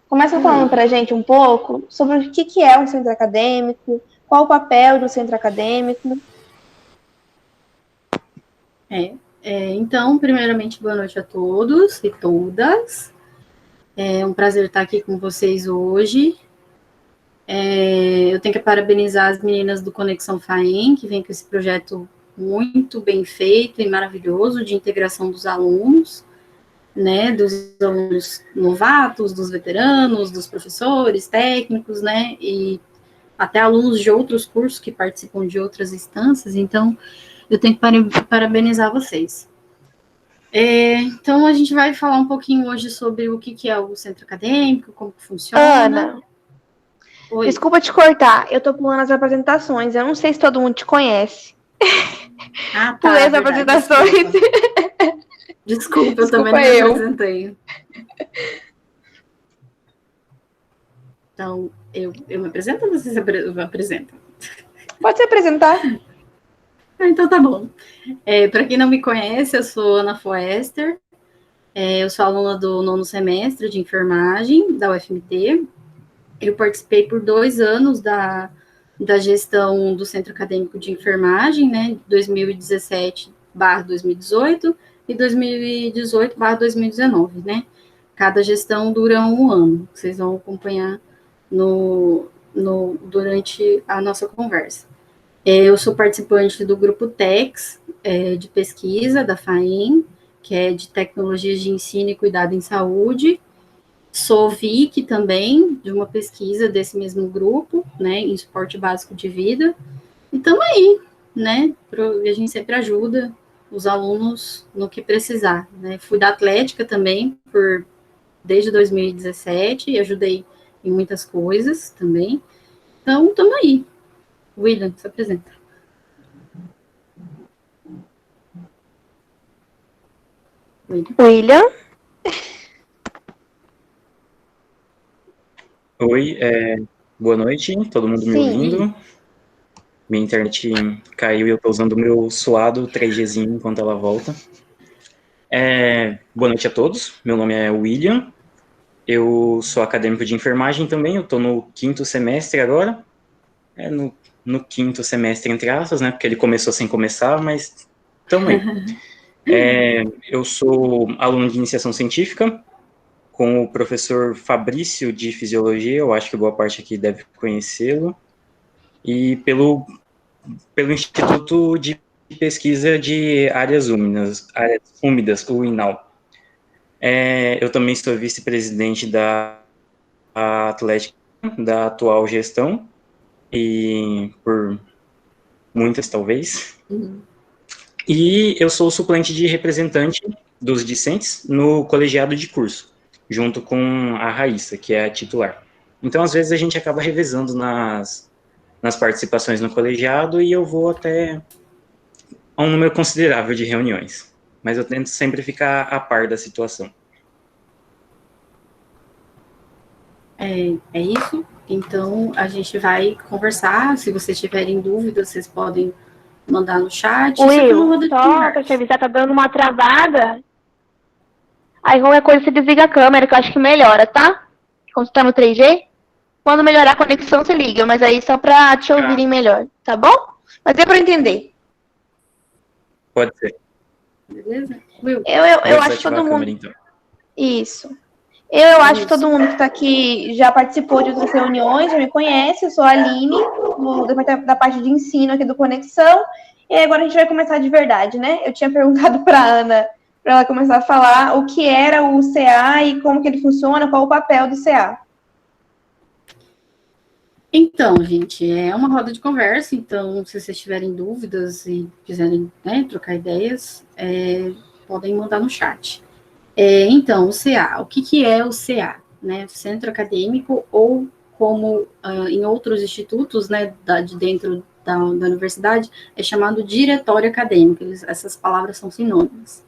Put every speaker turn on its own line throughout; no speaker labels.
Começa falando para a gente um pouco sobre o que é um centro acadêmico, qual o papel do centro acadêmico.
Então, primeiramente, boa noite a todos e todas. É um prazer estar aqui com vocês hoje. Eu tenho que parabenizar as meninas do Conexão FAEM, que vem com esse projeto muito bem feito e maravilhoso de integração dos alunos, né, dos alunos novatos, dos veteranos, dos professores, técnicos, né, e até alunos de outros cursos que participam de outras instâncias. Então, eu tenho que parabenizar vocês. Então, a gente vai falar um pouquinho hoje sobre o que é o centro acadêmico, como que funciona.
Ana,
Oi.
Desculpa te cortar, eu tô pulando as apresentações, eu não sei se todo mundo te conhece.
Ah, tá.
Pulei as apresentações.
Desculpa, eu também não me apresentei. Então, eu me apresento ou você se apresenta?
Pode se apresentar.
Então tá bom. Para quem não me conhece, eu sou Ana Foester, eu sou aluna do 9º semestre de enfermagem da UFMT. Eu participei por 2 anos da gestão do Centro Acadêmico de Enfermagem, né, 2017/2018 e 2018/2019, né? Cada gestão dura 1 ano, vocês vão acompanhar durante a nossa conversa. Eu sou participante do grupo TECS, de pesquisa da FAEM, que é de tecnologias de ensino e cuidado em saúde. Sou VIC também, de uma pesquisa desse mesmo grupo, né, em suporte básico de vida. E estamos aí, né, a gente sempre ajuda os alunos no que precisar, né. Fui da Atlética também, desde 2017, e ajudei em muitas coisas também. Então, estamos aí. William, se apresenta.
William.
Oi, boa noite, todo mundo me ouvindo? Minha internet caiu e eu estou usando o meu suado 3Gzinho enquanto ela volta. Boa noite a todos, meu nome é William, eu sou acadêmico de enfermagem também, eu estou no 5º semestre agora, no 5º semestre entre aspas, né, porque ele começou sem começar, mas estamos aí. Eu sou aluno de iniciação científica, com o professor Fabrício de Fisiologia, eu acho que boa parte aqui deve conhecê-lo, e pelo Instituto de Pesquisa de Áreas Úmidas, o INAU. Eu também sou vice-presidente da Atlética, da atual gestão, e por muitas, talvez. E eu sou suplente de representante dos discentes no colegiado de curso, junto com a Raíssa, que é a titular. Então, às vezes, a gente acaba revezando nas participações no colegiado e eu vou até a um número considerável de reuniões. Mas eu tento sempre ficar a par da situação.
É isso. Então, a gente vai conversar. Se vocês tiverem dúvidas, vocês podem mandar no chat.
Will, só para te avisar, tá dando uma travada. Aí qualquer coisa você desliga a câmera, que eu acho que melhora, tá? Quando você tá no 3G. Quando melhorar a conexão, você liga, mas aí só para te ouvirem melhor, tá bom? Mas deu para entender.
Pode ser.
Beleza?
Will, eu acho que todo mundo...
câmera, então.
Isso. Eu acho que todo mundo que está aqui já participou de outras reuniões, já me conhece. Eu sou a Aline, da parte de ensino aqui do Conexão. E agora a gente vai começar de verdade, né? Eu tinha perguntado para a Ana, para ela começar a falar o que era o CA e como que ele funciona, qual o papel do CA.
Então, gente, é uma roda de conversa. Então, se vocês tiverem dúvidas e quiserem, né, trocar ideias, podem mandar no chat. Então, o CA, o que é o CA? Né? Centro Acadêmico, ou como em outros institutos, né, dentro da universidade, é chamado Diretório Acadêmico. Essas palavras são sinônimas.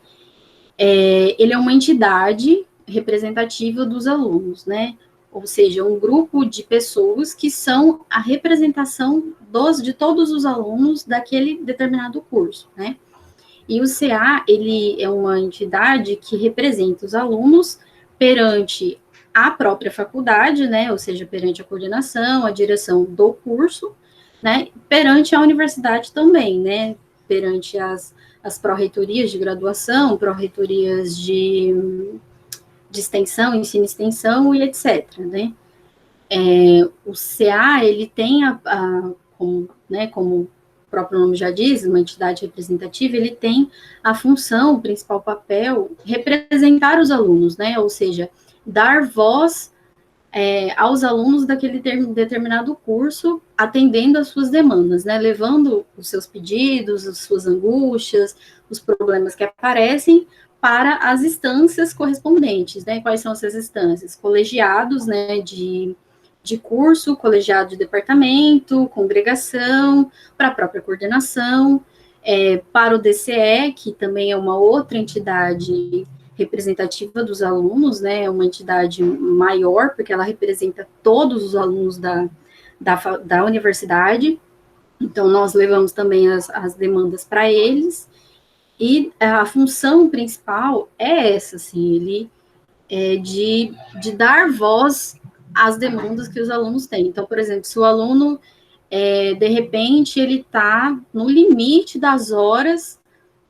Ele é uma entidade representativa dos alunos, né? Ou seja, um grupo de pessoas que são a representação de todos os alunos daquele determinado curso, né? E o CA, ele é uma entidade que representa os alunos perante a própria faculdade, né, ou seja, perante a coordenação, a direção do curso, né, perante a universidade também, né, perante as pró-reitorias de graduação, pró-reitorias de extensão, ensino e extensão e etc., né. O CA, ele tem como o próprio nome já diz, uma entidade representativa, ele tem a função, o principal papel, representar os alunos, né, ou seja, dar voz aos alunos daquele determinado curso, atendendo às suas demandas, né, levando os seus pedidos, as suas angústias, os problemas que aparecem para as instâncias correspondentes, né, quais são essas instâncias? Colegiados, né, de curso, colegiado de departamento, congregação, para a própria coordenação, para o DCE, que também é uma outra entidade representativa dos alunos, né, é uma entidade maior, porque ela representa todos os alunos da universidade, então nós levamos também as demandas para eles, e a função principal é essa, assim, ele de dar voz às demandas que os alunos têm. Então, por exemplo, se o aluno, de repente, ele está no limite das horas,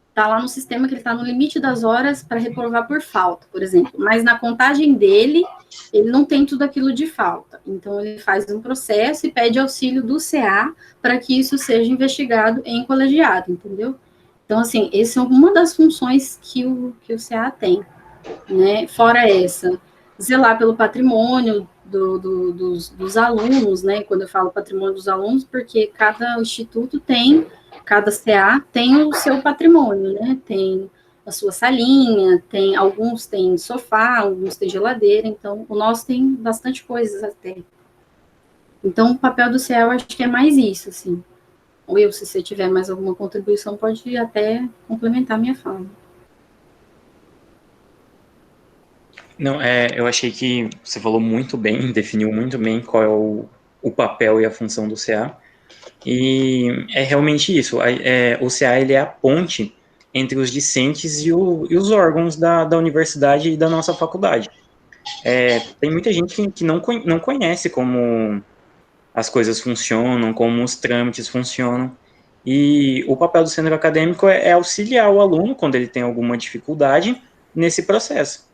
está lá no sistema que ele está no limite das horas para reprovar por falta, por exemplo, mas na contagem dele, ele não tem tudo aquilo de falta. Então, ele faz um processo e pede auxílio do CA para que isso seja investigado em colegiado, entendeu? Então, assim, essa é uma das funções que o CA tem, né? Fora essa, zelar pelo patrimônio dos alunos, né? Quando eu falo patrimônio dos alunos, porque cada instituto tem, cada CA tem o seu patrimônio, né? Tem a sua salinha, alguns têm sofá, alguns têm geladeira, então o nosso tem bastante coisas até. Então, o papel do CA eu acho que é mais isso, assim. Will, se você tiver mais alguma contribuição, pode até complementar minha fala.
Não, eu achei que você falou muito bem, definiu muito bem qual é o papel e a função do CA. E é realmente isso. O CA ele é a ponte entre os discentes e os órgãos da universidade e da nossa faculdade. Tem muita gente que não conhece como as coisas funcionam, como os trâmites funcionam. E o papel do centro acadêmico é auxiliar o aluno quando ele tem alguma dificuldade nesse processo.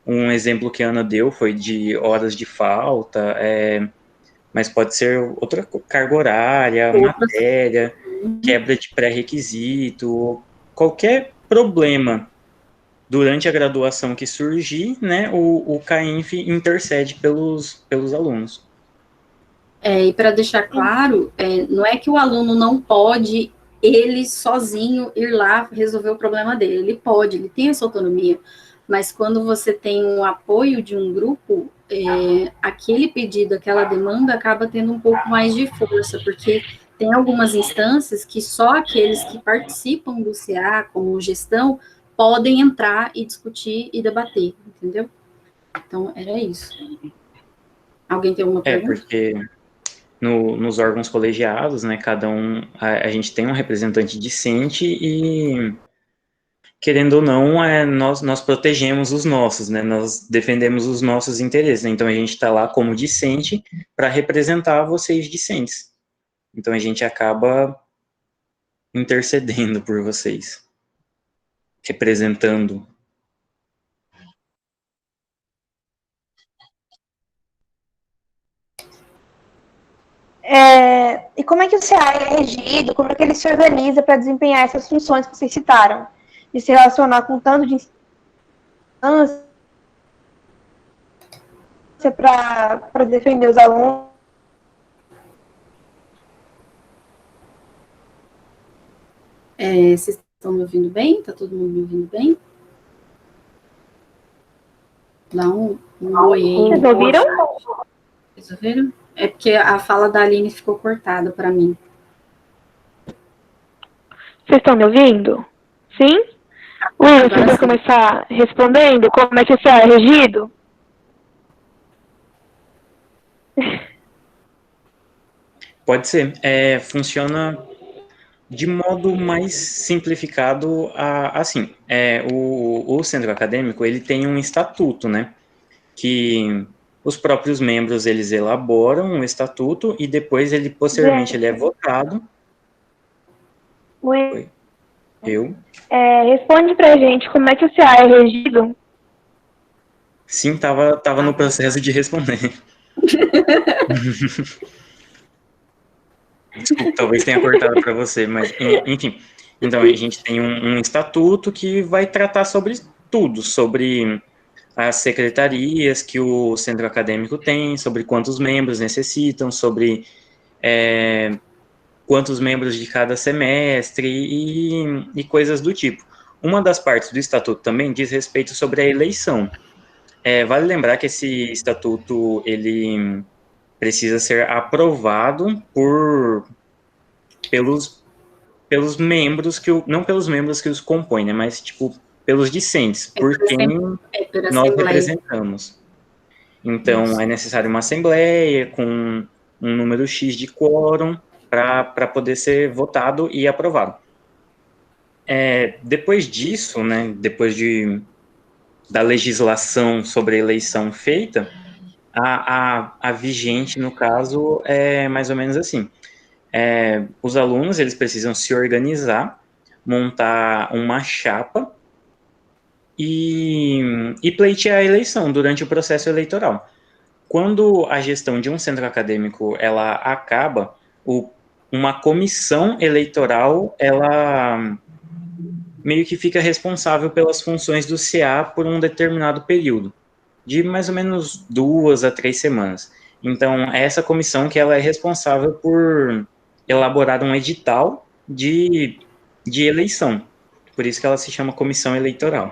Um exemplo que a Ana deu foi de horas de falta, mas pode ser outra carga horária, matéria, quebra de pré-requisito, qualquer problema durante a graduação que surgir, né, o CAINF intercede pelos alunos.
E para deixar claro, não é que o aluno não pode, ele sozinho, ir lá resolver o problema dele. Ele pode, ele tem essa autonomia. Mas quando você tem um apoio de um grupo, aquele pedido, aquela demanda acaba tendo um pouco mais de força, porque tem algumas instâncias que só aqueles que participam do CA, como gestão, podem entrar e discutir e debater, entendeu? Então, era isso. Alguém tem alguma pergunta?
Porque nos órgãos colegiados, né, cada um, a gente tem um representante discente e, querendo ou não, nós protegemos os nossos, né, nós defendemos os nossos interesses, né, então a gente está lá como discente para representar vocês discentes. Então a gente acaba intercedendo por vocês, representando.
E como é que o CA é regido? Como é que ele se organiza para desempenhar essas funções que vocês citaram? De se relacionar com tanto de instância para defender os alunos?
Vocês estão me ouvindo bem? Está todo mundo me ouvindo bem? Dá um oi aí.
Vocês ouviram?
Vocês ouviram? É porque a fala da Aline ficou cortada para mim.
Vocês estão me ouvindo? Sim? Will, você vai começar respondendo como é que o CA é regido?
Pode ser. Funciona de modo mais simplificado, assim. O centro acadêmico, ele tem um estatuto, né? que os próprios membros, eles elaboram o estatuto e depois posteriormente, ele é votado.
Oi.
Eu?
Responde pra gente como é que o CA é regido?
Sim, tava no processo de responder. Desculpa, talvez tenha cortado para você, mas enfim. Então, a gente tem um estatuto que vai tratar sobre tudo, sobre as secretarias que o centro acadêmico tem, sobre quantos membros necessitam, sobre quantos membros de cada semestre e coisas do tipo. Uma das partes do estatuto também diz respeito sobre a eleição. Vale lembrar que esse estatuto, ele precisa ser aprovado pelos membros não pelos membros que os compõem, né, mas, tipo, pelos discentes, por quem nós representamos. Então, é necessário uma assembleia com um número X de quórum para poder ser votado e aprovado. Depois disso, né, depois da legislação sobre a eleição feita, a vigente, no caso, é mais ou menos assim. Os alunos, eles precisam se organizar, montar uma chapa e pleitear a eleição durante o processo eleitoral. Quando a gestão de um centro acadêmico ela acaba, uma comissão eleitoral ela meio que fica responsável pelas funções do CA por um determinado período, de mais ou menos 2 a 3 semanas. Então, é essa comissão que ela é responsável por elaborar um edital de eleição. Por isso que ela se chama comissão eleitoral.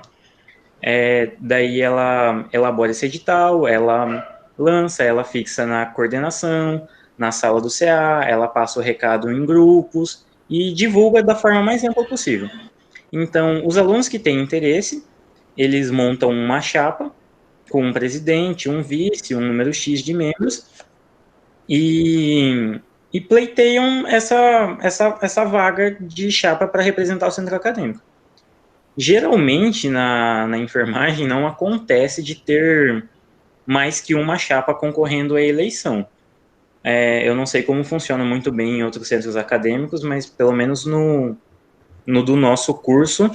Daí ela elabora esse edital, ela lança, ela fixa na coordenação, na sala do CA, ela passa o recado em grupos e divulga da forma mais ampla possível. Então, os alunos que têm interesse, eles montam uma chapa com um presidente, um vice, um número X de membros e pleiteiam essa vaga de chapa para representar o centro acadêmico. Geralmente, na enfermagem, não acontece de ter mais que uma chapa concorrendo à eleição. Eu não sei como funciona muito bem em outros centros acadêmicos, mas pelo menos no do nosso curso,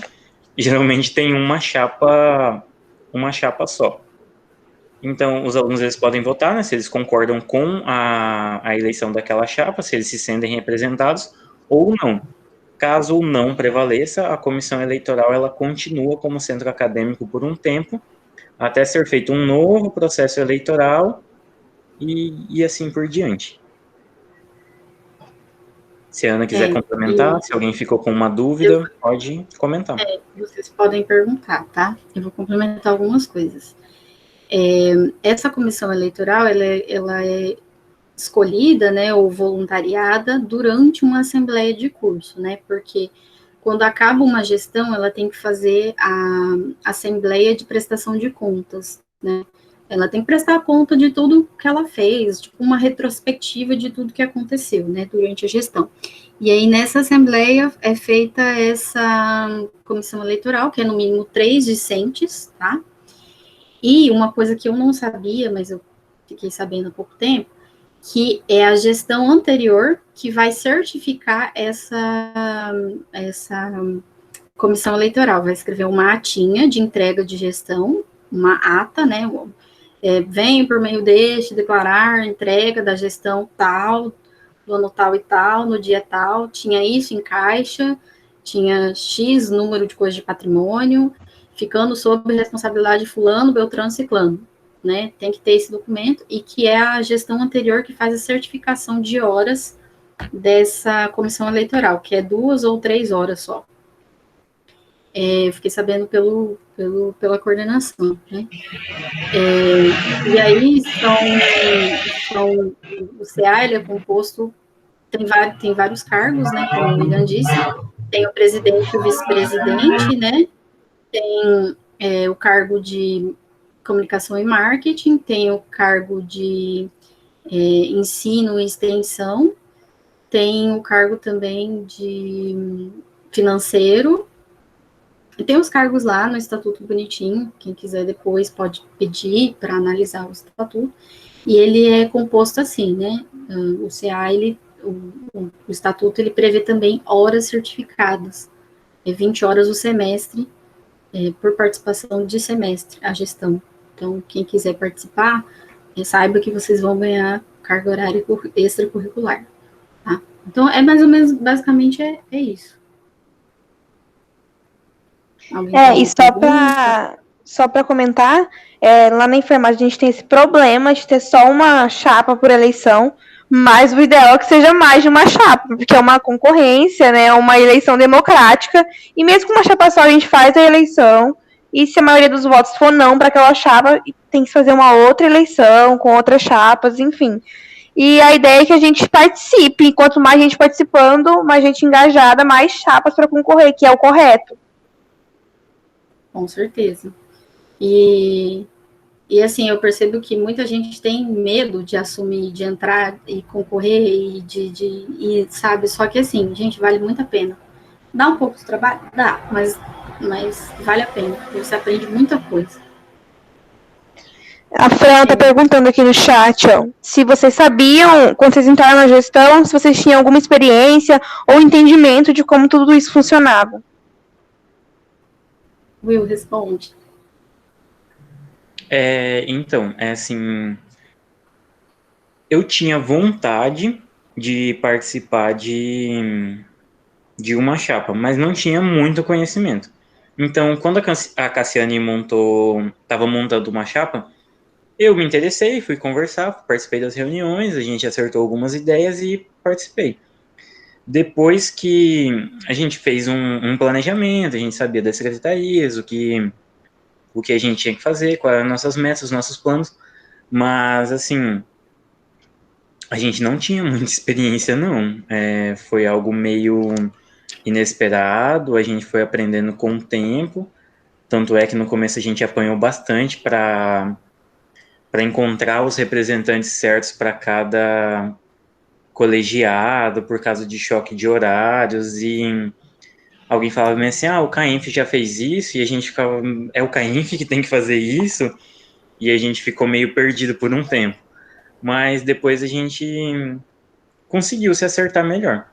geralmente tem uma chapa só. Então, os alunos eles podem votar, né, se eles concordam com a eleição daquela chapa, se eles se sentem representados ou não. Caso não prevaleça, a comissão eleitoral ela continua como centro acadêmico por um tempo, até ser feito um novo processo eleitoral e assim por diante. Se a Ana quiser complementar, se alguém ficou com uma dúvida, pode comentar.
Vocês podem perguntar, tá? Eu vou complementar algumas coisas. Essa comissão eleitoral, ela é escolhida, né, ou voluntariada durante uma assembleia de curso, né, porque quando acaba uma gestão, ela tem que fazer a assembleia de prestação de contas, né, ela tem que prestar conta de tudo que ela fez, tipo uma retrospectiva de tudo que aconteceu, né, durante a gestão. E aí, nessa assembleia, é feita essa comissão eleitoral, que é no mínimo 3 discentes, tá? E uma coisa que eu não sabia, mas eu fiquei sabendo há pouco tempo, que é a gestão anterior que vai certificar essa comissão eleitoral, vai escrever uma atinha de entrega de gestão, uma ata, né, vem por meio deste declarar entrega da gestão tal, do ano tal e tal, no dia tal, tinha isso em caixa, tinha X número de coisas de patrimônio, ficando sob responsabilidade de fulano, beltrano, ciclano, né, tem que ter esse documento, e que é a gestão anterior que faz a certificação de horas dessa comissão eleitoral, que é 2 ou 3 horas só. Eu fiquei sabendo pela coordenação, né. E aí o CA, ele é composto, tem vários cargos, né, como o William disse, tem o presidente e o vice-presidente, né, tem o cargo de comunicação e marketing, tem o cargo de ensino e extensão, tem o cargo também de financeiro, E tem os cargos lá no estatuto bonitinho, quem quiser depois pode pedir para analisar o estatuto, e ele é composto assim, né, o CA, o estatuto, ele prevê também horas certificadas, 20 horas o semestre, por participação de semestre, a gestão. Então, quem quiser participar, saiba que vocês vão ganhar carga horária extracurricular, tá? Então, é mais ou menos, basicamente, é isso.
E só para comentar, lá na enfermagem a gente tem esse problema de ter só uma chapa por eleição, mas o ideal é que seja mais de uma chapa, porque é uma concorrência, né, uma eleição democrática, e mesmo com uma chapa só a gente faz a eleição, e se a maioria dos votos for não para aquela chapa, tem que fazer uma outra eleição com outras chapas, enfim. E a ideia é que a gente participe, quanto mais gente participando, mais gente engajada, mais chapas para concorrer, que é o correto.
Com certeza. E assim, eu percebo que muita gente tem medo de assumir, de entrar e concorrer, e sabe, só que assim, gente, vale muito a pena. Dá um pouco de trabalho? Dá, mas vale a pena, porque você aprende muita coisa.
A Fran tá perguntando aqui no chat, ó, se vocês sabiam, quando vocês entraram na gestão, se vocês tinham alguma experiência ou entendimento de como tudo isso funcionava.
Will, responde.
Então, assim, eu tinha vontade de participar de uma chapa, mas não tinha muito conhecimento. Então, quando a Cassiane estava montando uma chapa, eu me interessei, fui conversar, participei das reuniões, a gente acertou algumas ideias e participei. Depois que a gente fez um planejamento, a gente sabia das secretarias, o que a gente tinha que fazer, quais eram as nossas metas, os nossos planos, mas, assim, a gente não tinha muita experiência, não. Foi algo meio inesperado, a gente foi aprendendo com o tempo, tanto é que no começo a gente apanhou bastante para encontrar os representantes certos para cada colegiado, por causa de choque de horários, e alguém falava assim, o CAENF já fez isso, e a gente ficava, é o CAENF que tem que fazer isso? E a gente ficou meio perdido por um tempo. Mas depois a gente conseguiu se acertar melhor.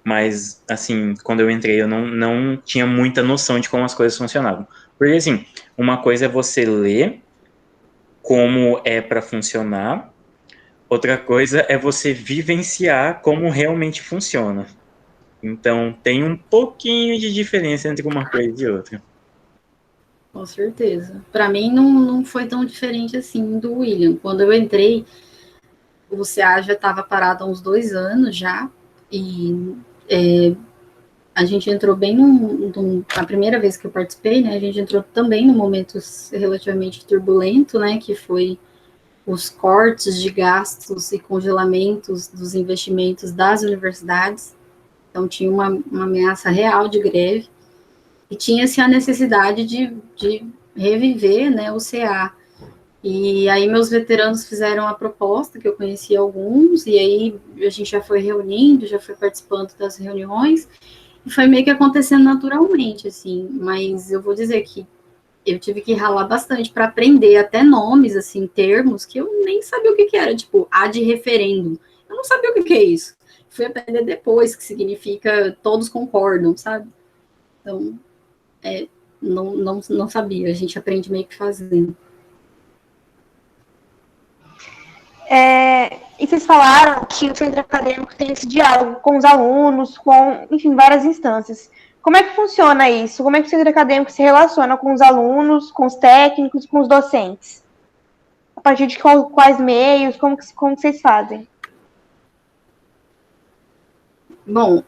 Mas, assim, quando eu entrei, eu não tinha muita noção de como as coisas funcionavam. Porque, assim, uma coisa é você ler como é para funcionar, outra coisa é você vivenciar como realmente funciona. Então, tem um pouquinho de diferença entre uma coisa e outra.
Com certeza. Para mim, não foi tão diferente assim do William. Quando eu entrei, o CA já estava parado há uns 2 anos já, e a gente entrou bem a primeira vez que eu participei, né, a gente entrou também num momento relativamente turbulento, né, que foi os cortes de gastos e congelamentos dos investimentos das universidades. Então, tinha uma ameaça real de greve, e tinha-se a necessidade de reviver, né, o CA. E aí meus veteranos fizeram a proposta, que eu conheci alguns, e aí a gente já foi reunindo, já foi participando das reuniões, e foi meio que acontecendo naturalmente, assim, mas eu vou dizer que eu tive que ralar bastante para aprender até nomes, assim, termos que eu nem sabia o que era, tipo, ad referendum. Eu não sabia o que é isso. Fui aprender depois, que significa todos concordam, sabe? Então, não sabia, a gente aprende meio que fazendo.
E vocês falaram que o centro acadêmico tem esse diálogo com os alunos, com, enfim, várias instâncias. Como é que funciona isso? Como é que o centro acadêmico se relaciona com os alunos, com os técnicos, com os docentes? A partir de quais meios? Como que vocês fazem?
Bom,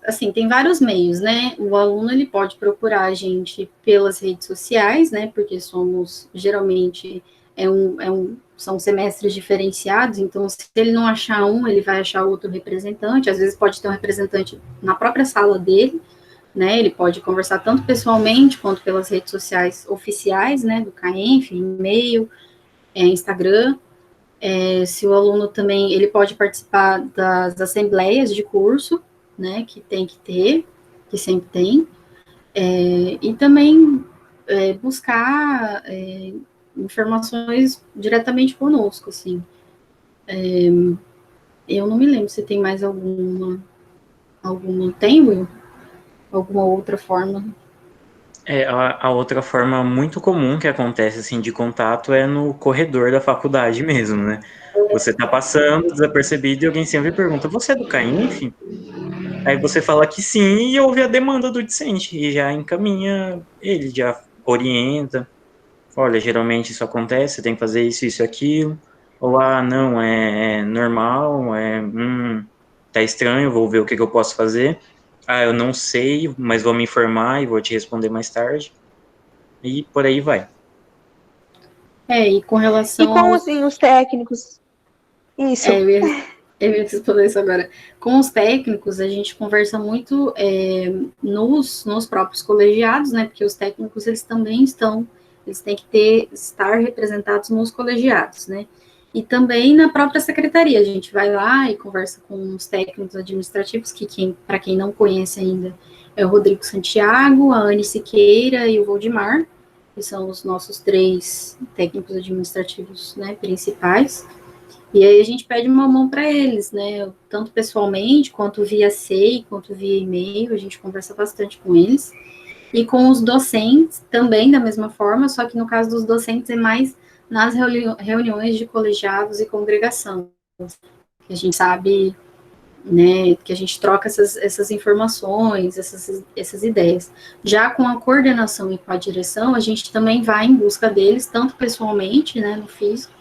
assim, tem vários meios, né? O aluno, ele pode procurar a gente pelas redes sociais, né? Porque geralmente, são semestres diferenciados, então, se ele não achar um, ele vai achar outro representante, às vezes pode ter um representante na própria sala dele, né? Ele pode conversar tanto pessoalmente, quanto pelas redes sociais oficiais, né? Do CAENF, e-mail, Instagram. Se o aluno também, ele pode participar das assembleias de curso, né, que tem que ter, que sempre tem. E também buscar informações diretamente conosco, assim. Eu não me lembro se tem mais alguma tem, Will? Alguma outra forma?
A outra forma muito comum que acontece, assim, de contato é no corredor da faculdade mesmo, né? Você tá passando desapercebido e alguém sempre pergunta, você é do CAINF? Aí você fala que sim e ouve a demanda do discente e já encaminha ele, já orienta. Olha, geralmente isso acontece, você tem que fazer isso, isso, aquilo. Ou, não, é normal, tá estranho, vou ver o que eu posso fazer. Eu não sei, mas vou me informar e vou te responder mais tarde. E por aí vai.
E com
E
relação
como,
aos...
assim, os técnicos? Isso.
Eu ia responder isso agora. Com os técnicos, a gente conversa muito nos próprios colegiados, né? Porque os técnicos, eles também eles têm que estar representados nos colegiados, né? E também na própria secretaria, a gente vai lá e conversa com os técnicos administrativos, que para quem não conhece ainda, é o Rodrigo Santiago, a Anne Siqueira e o Voldemar, que são os nossos 3 técnicos administrativos, né, principais. E aí a gente pede uma mão para eles, né? Tanto pessoalmente, quanto via SEI, quanto via e-mail, a gente conversa bastante com eles. E com os docentes também da mesma forma, só que no caso dos docentes é mais nas reuniões de colegiados e congregação. Que a gente sabe, né, que a gente troca essas informações, essas ideias. Já com a coordenação e com a direção, a gente também vai em busca deles, tanto pessoalmente, né, no físico,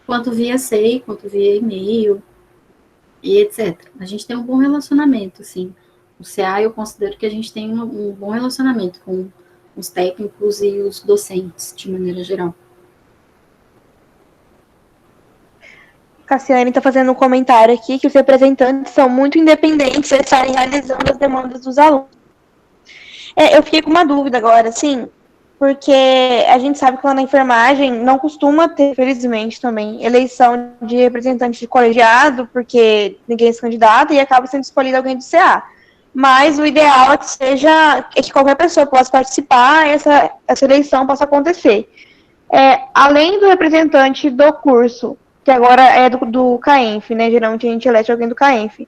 quanto via SEI, quanto via e-mail, e etc. A gente tem um bom relacionamento, assim. O CA, eu considero que a gente tem um bom relacionamento com os técnicos e os docentes, de maneira geral.
Cassiane está fazendo um comentário aqui que os representantes são muito independentes e estarem realizando as demandas dos alunos. Eu fiquei com uma dúvida agora, assim, porque a gente sabe que lá na enfermagem não costuma ter, felizmente, também, eleição de representante de colegiado, porque ninguém se candidata e acaba sendo escolhido alguém do CA. Mas o ideal é que qualquer pessoa possa participar e essa eleição possa acontecer. Além do representante do curso, que agora é do CAENF, né? Geralmente a gente elege alguém do CAENF.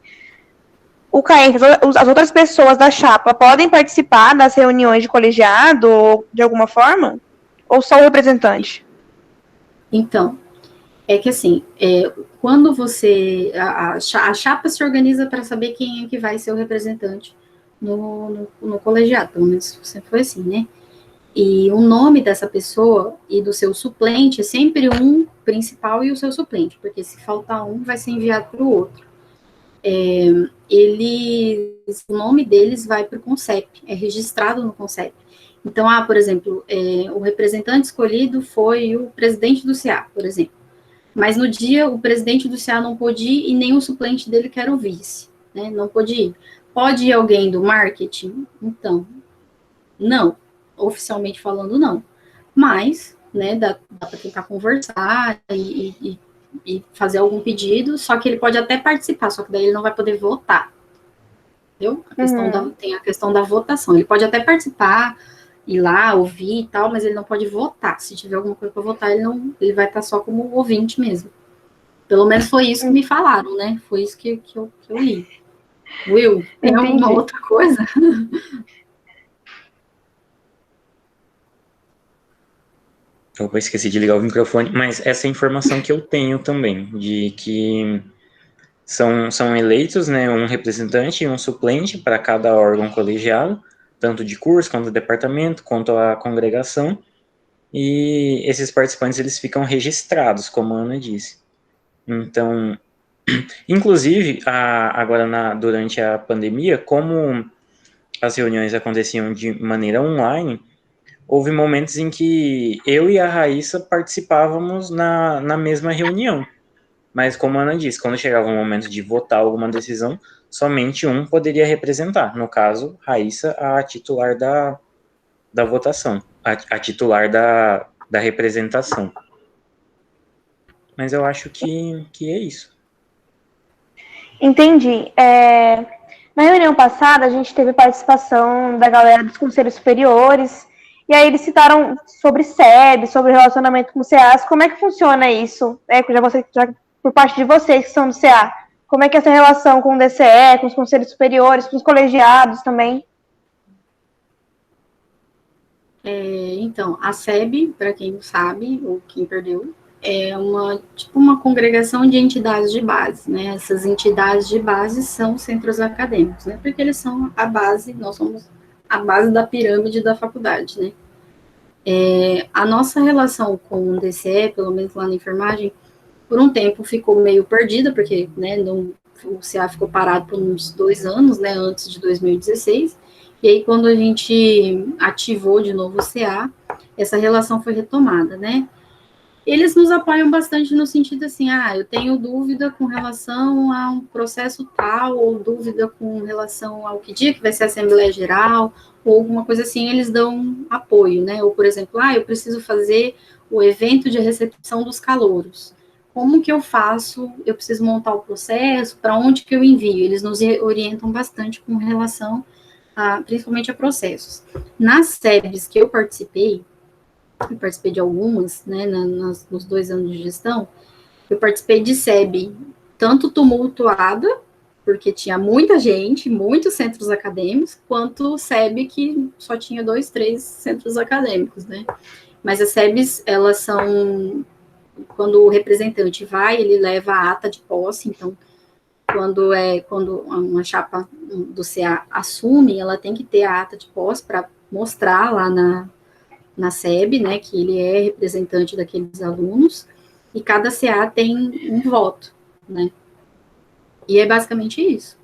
O CAENF, as outras pessoas da chapa podem participar das reuniões de colegiado de alguma forma? Ou só o representante?
Então, é que assim, quando você... A chapa se organiza para saber quem é que vai ser o representante no colegiado, pelo menos sempre foi assim, né? E o nome dessa pessoa e do seu suplente é sempre um principal e o seu suplente, porque se faltar um, vai ser enviado para o outro. O nome deles vai para o CONCEP, é registrado no CONCEP. Então, por exemplo, o representante escolhido foi o presidente do CA, por exemplo. Mas no dia o presidente do CA não pôde ir e nem o suplente dele, que era o vice, né? Não pôde ir. Pode ir alguém do marketing? Então, não. Oficialmente falando, não. Mas, né, dá para tentar conversar e fazer algum pedido, só que ele pode até participar, só que daí ele não vai poder votar. Entendeu? Tem a questão da votação. Ele pode até participar, ir lá, ouvir e tal, mas ele não pode votar. Se tiver alguma coisa para votar, ele vai estar só como ouvinte mesmo. Pelo menos foi isso que me falaram, né? Foi isso que eu li. Will, tem alguma outra coisa?
Eu esqueci de ligar o microfone, mas essa é a informação que eu tenho também, de que são eleitos, né, um representante e um suplente para cada órgão colegiado, tanto de curso, quanto do departamento, quanto a congregação, e esses participantes eles ficam registrados, como a Ana disse. Então, inclusive, agora durante a pandemia, como as reuniões aconteciam de maneira online, houve momentos em que eu e a Raíssa participávamos na mesma reunião. Mas, como a Ana disse, quando chegava o momento de votar alguma decisão, somente um poderia representar. No caso, Raíssa, a titular da votação, a titular da representação. Mas eu acho que é isso.
Entendi. Na reunião passada, a gente teve participação da galera dos conselhos superiores, e aí eles citaram sobre SEB, sobre relacionamento com o CEAS. Como é que funciona isso? Já por parte de vocês que são do CA. Como é que é essa relação com o DCE, com os conselhos superiores, com os colegiados também?
Então, a SEB, para quem não sabe, ou quem perdeu, é uma congregação de entidades de base, né? Essas entidades de base são centros acadêmicos, né? Porque eles são a base, nós somos a base da pirâmide da faculdade, né? A nossa relação com o DCE, pelo menos lá na enfermagem, por um tempo ficou meio perdida, porque, né, o CA ficou parado por uns 2 anos, né, antes de 2016, e aí quando a gente ativou de novo o CA, essa relação foi retomada, né. Eles nos apoiam bastante no sentido assim, eu tenho dúvida com relação a um processo tal, ou dúvida com relação ao que dia que vai ser a Assembleia Geral, ou alguma coisa assim, eles dão apoio, né? Ou, por exemplo, eu preciso fazer o evento de recepção dos calouros. Como que eu faço? Eu preciso montar o processo, para onde que eu envio? Eles nos orientam bastante com relação principalmente a processos. Nas SEBs que eu participei de algumas, né, nos 2 anos de gestão, eu participei de SEB, tanto tumultuada, porque tinha muita gente, muitos centros acadêmicos, quanto SEB que só tinha 2, 3 centros acadêmicos, né? Mas as SEBs, elas são, quando o representante vai, ele leva a ata de posse, então, quando uma chapa do CA assume, ela tem que ter a ata de posse para mostrar lá na SEB, né, que ele é representante daqueles alunos, e cada CA tem um voto, né? E é basicamente isso.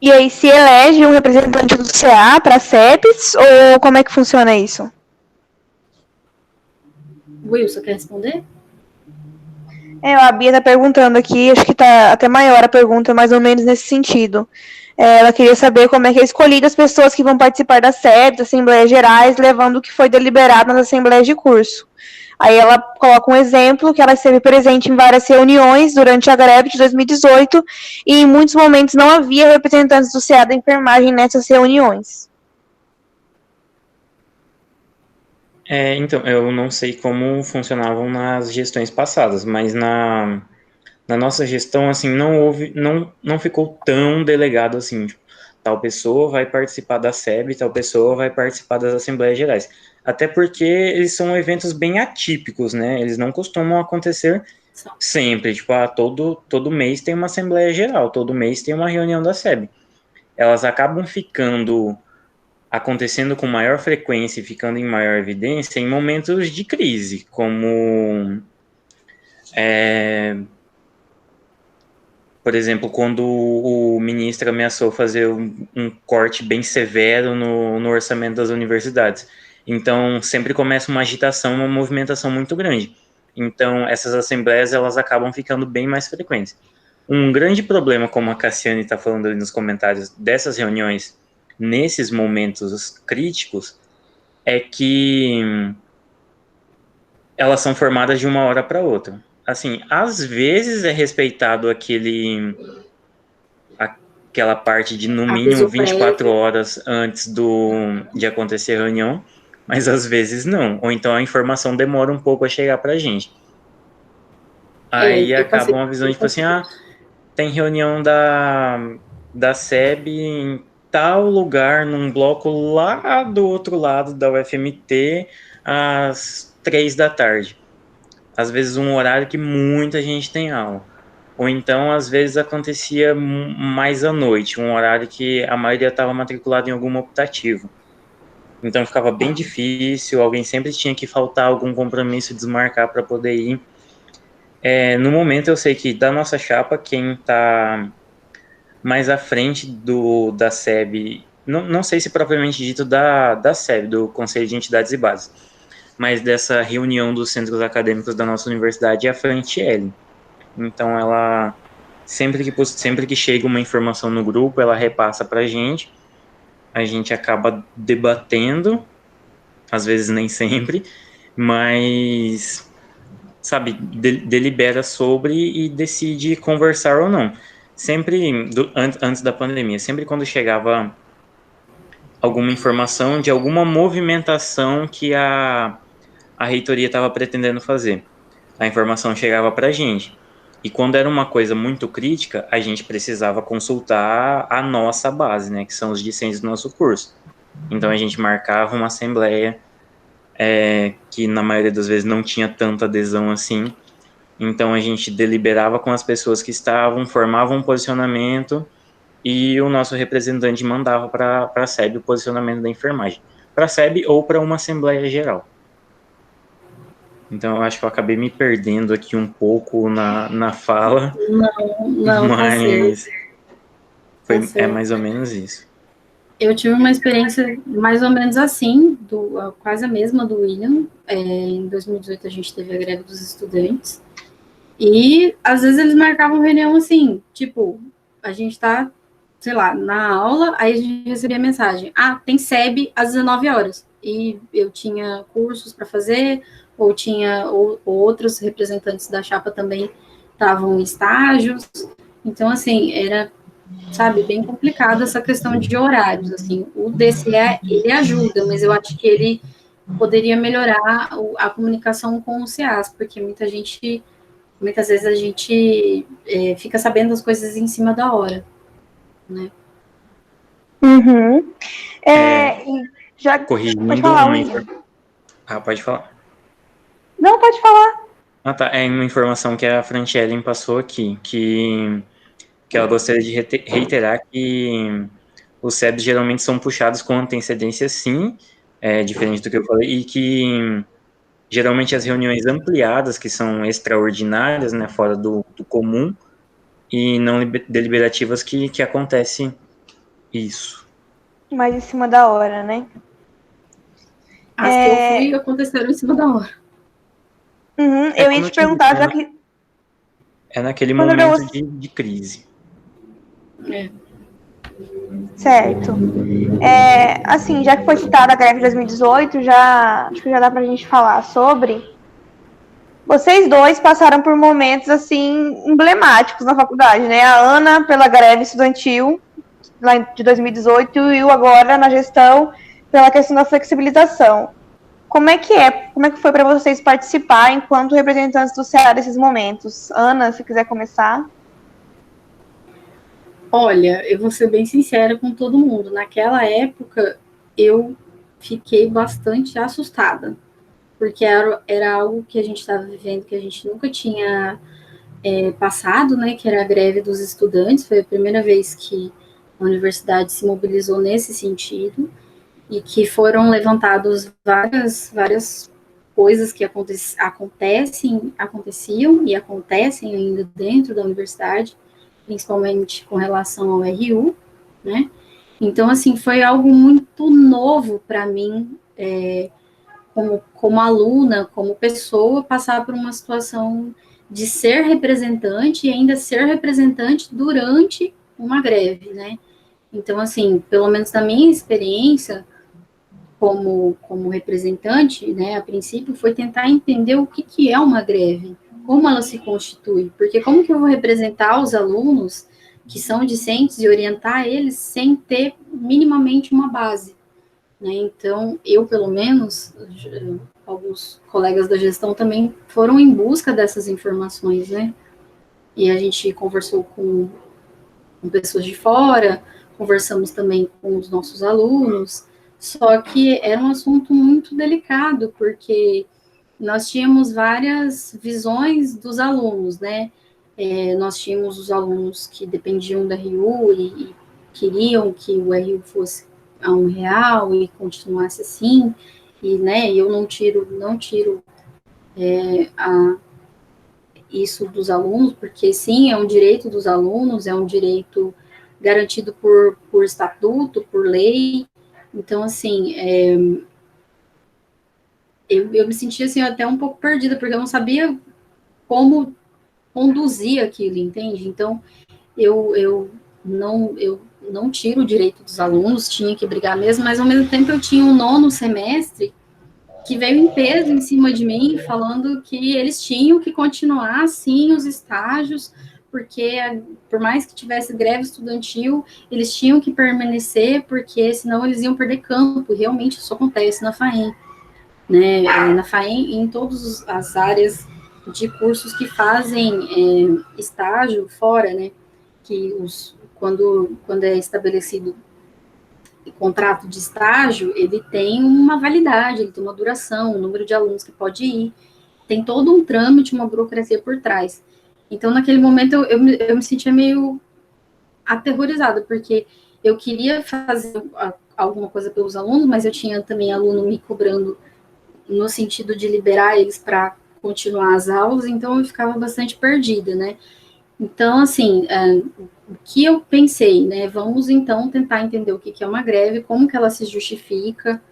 E aí se elege um representante do CA para SEBs, ou como é que funciona isso?
Wilson, quer responder?
A Bia está perguntando aqui, acho que está até maior a pergunta, mais ou menos nesse sentido. Ela queria saber como é que é escolhida as pessoas que vão participar das SEBs, Assembleias Gerais, levando o que foi deliberado nas assembleias de curso. Aí ela coloca um exemplo que ela esteve presente em várias reuniões durante a greve de 2018 e em muitos momentos não havia representantes do CA da enfermagem nessas reuniões.
Então, eu não sei como funcionavam nas gestões passadas, mas na nossa gestão, assim, não ficou tão delegado assim, tipo, tal pessoa vai participar da SEB, tal pessoa vai participar das Assembleias Gerais. Até porque eles são eventos bem atípicos, né? Eles não costumam acontecer sempre, tipo, todo mês tem uma Assembleia Geral, todo mês tem uma reunião da SEB. Elas acabam acontecendo com maior frequência e ficando em maior evidência em momentos de crise, como, por exemplo, quando o ministro ameaçou fazer um corte bem severo no orçamento das universidades. Então, sempre começa uma agitação, uma movimentação muito grande. Então, essas assembleias, elas acabam ficando bem mais frequentes. Um grande problema, como a Cassiane está falando ali nos comentários, dessas reuniões, nesses momentos críticos, é que elas são formadas de uma hora para outra. Assim, às vezes é respeitado aquela parte de no mínimo 24 horas antes de acontecer a reunião, mas às vezes não. Ou então a informação demora um pouco a chegar para a gente. Aí acaba uma visão tipo assim, tem reunião da SEB em tal lugar, num bloco lá do outro lado da UFMT, às 3 da tarde. Às vezes um horário que muita gente tem aula. Ou então, às vezes, acontecia mais à noite, um horário que a maioria estava matriculada em algum optativo. Então ficava bem difícil, alguém sempre tinha que faltar algum compromisso, desmarcar para poder ir. No momento, eu sei que da nossa chapa, quem está mais à frente da SEB, não sei se propriamente dito da SEB, do Conselho de Entidades e Bases, mas dessa reunião dos centros acadêmicos da nossa universidade é a Frantiele. Então, ela, sempre que chega uma informação no grupo, ela repassa para a gente acaba debatendo, às vezes nem sempre, mas, sabe, delibera sobre e decide conversar ou não. sempre, antes da pandemia, sempre quando chegava alguma informação de alguma movimentação que a reitoria estava pretendendo fazer, a informação chegava para a gente. E quando era uma coisa muito crítica, a gente precisava consultar a nossa base, né, que são os discentes do nosso curso. Então a gente marcava uma assembleia, que na maioria das vezes não tinha tanta adesão assim. Então a gente deliberava com as pessoas que estavam, formava um posicionamento e o nosso representante mandava para a SEB o posicionamento da enfermagem. Para a SEB ou para uma assembleia geral. Então eu acho que eu acabei me perdendo aqui um pouco na fala.
Não,
mas
tá
é mais ou menos isso.
Eu tive uma experiência mais ou menos assim, quase a mesma do William. Em 2018 a gente teve a greve dos estudantes. E às vezes eles marcavam reunião assim, tipo, a gente tá, sei lá, na aula, aí a gente recebia mensagem, tem SEB às 19 horas. E eu tinha cursos para fazer, ou outros representantes da chapa também estavam em estágios. Então, assim, era, sabe, bem complicado essa questão de horários, assim. O DCE, ele ajuda, mas eu acho que ele poderia melhorar a comunicação com o CEAS, porque muitas vezes a gente fica sabendo as coisas em cima da hora, né?
Uhum. Já
corrigindo
pode falar,
pode falar.
Não, pode falar.
Tá. É uma informação que a Franchelin passou aqui, que ela gostaria de reiterar que os SEBs geralmente são puxados com antecedência, sim, diferente do que eu falei, e que geralmente as reuniões ampliadas, que são extraordinárias, né, fora do comum, e não deliberativas que acontece isso.
Mais em cima da hora, né?
As que eu fui aconteceram em cima da hora.
Eu ia te perguntar, já que...
É naquele momento de crise.
Certo. Assim, já que foi citada a greve de 2018, acho que já dá pra gente falar sobre. Vocês dois passaram por momentos, assim, emblemáticos na faculdade, né? A Ana pela greve estudantil lá de 2018 e o agora na gestão pela questão da flexibilização. Como é que foi para vocês participar enquanto representantes do CEA nesses momentos? Ana, se quiser começar.
Olha, eu vou ser bem sincera com todo mundo. Naquela época, eu fiquei bastante assustada, porque era algo que a gente estava vivendo, que a gente nunca tinha passado, né, que era a greve dos estudantes. Foi a primeira vez que a universidade se mobilizou nesse sentido, e que foram levantadas várias coisas que aconteciam e acontecem ainda dentro da universidade, principalmente com relação ao RU, né? Então, assim, foi algo muito novo para mim, como aluna, como pessoa, passar por uma situação de ser representante e ainda ser representante durante uma greve, né? Então, assim, pelo menos na minha experiência como representante, né, a princípio, foi tentar entender o que é uma greve, como ela se constitui, porque como que eu vou representar os alunos que são discentes e orientar eles sem ter minimamente uma base, né? Então, eu, pelo menos, alguns colegas da gestão também foram em busca dessas informações, né? E a gente conversou com pessoas de fora, conversamos também com os nossos alunos, só que era um assunto muito delicado, porque nós tínhamos várias visões dos alunos, né? Nós tínhamos os alunos que dependiam da RU e queriam que o RU fosse a R$1 e continuasse assim, e, né, eu não tiro isso dos alunos, porque sim, é um direito dos alunos, é um direito garantido por estatuto, por lei. Então, assim, eu me sentia assim, até um pouco perdida, porque eu não sabia como conduzir aquilo, entende? Então, eu não tiro o direito dos alunos, tinha que brigar mesmo, mas ao mesmo tempo eu tinha um 9º semestre que veio em peso em cima de mim, falando que eles tinham que continuar, sim, os estágios, porque por mais que tivesse greve estudantil, eles tinham que permanecer, porque senão eles iam perder campo, e realmente isso acontece na FAEM, né, na FAEM e em todas as áreas de cursos que fazem estágio fora, né, que quando é estabelecido o contrato de estágio, ele tem uma validade, ele tem uma duração, um número de alunos que pode ir, tem todo um trâmite, uma burocracia por trás. Então, naquele momento, eu me sentia meio aterrorizada, porque eu queria fazer alguma coisa pelos alunos, mas eu tinha também aluno me cobrando no sentido de liberar eles para continuar as aulas, então eu ficava bastante perdida, né? Então, assim, o que eu pensei, né? Vamos, então, tentar entender o que é uma greve, como que ela se justifica,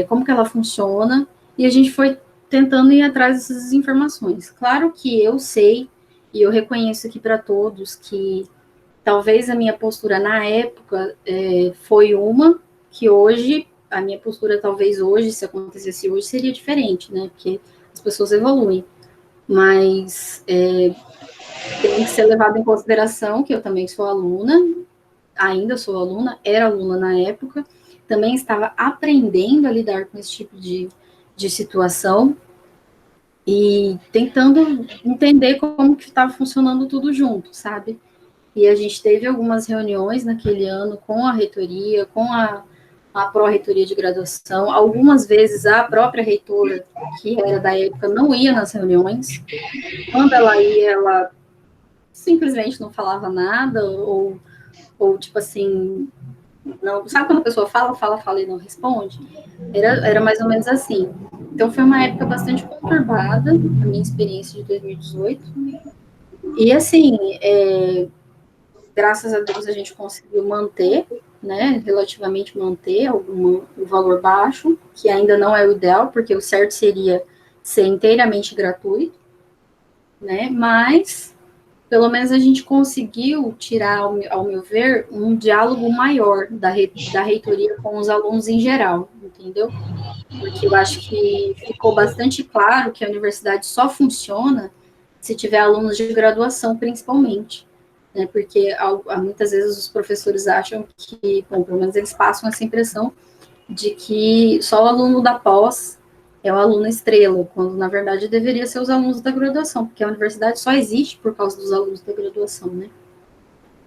como que ela funciona, e a gente foi tentando ir atrás dessas informações. Claro que eu sei, e eu reconheço aqui para todos, que talvez a minha postura na época foi uma, que hoje, a minha postura talvez hoje, se acontecesse hoje, seria diferente, né? Porque as pessoas evoluem. Mas tem que ser levado em consideração que eu também sou aluna, ainda sou aluna, era aluna na época, também estava aprendendo a lidar com esse tipo de situação e tentando entender como que estava funcionando tudo junto, sabe? E a gente teve algumas reuniões naquele ano com a reitoria, com a pró-reitoria de graduação. Algumas vezes a própria reitora, que era da época, não ia nas reuniões. Quando ela ia, ela simplesmente não falava nada, ou tipo assim, não, sabe quando a pessoa fala e não responde? Era mais ou menos assim. Então foi uma época bastante conturbada, a minha experiência de 2018. E assim, graças a Deus a gente conseguiu manter, né, relativamente manter o valor baixo, que ainda não é o ideal, porque o certo seria ser inteiramente gratuito, né, mas pelo menos a gente conseguiu tirar, ao meu ver, um diálogo maior da reitoria com os alunos em geral, entendeu? Porque eu acho que ficou bastante claro que a universidade só funciona se tiver alunos de graduação, principalmente, né? Porque muitas vezes os professores acham que, bom, pelo menos eles passam essa impressão de que só o aluno da pós é o aluno estrela, quando na verdade deveria ser os alunos da graduação, porque a universidade só existe por causa dos alunos da graduação, né?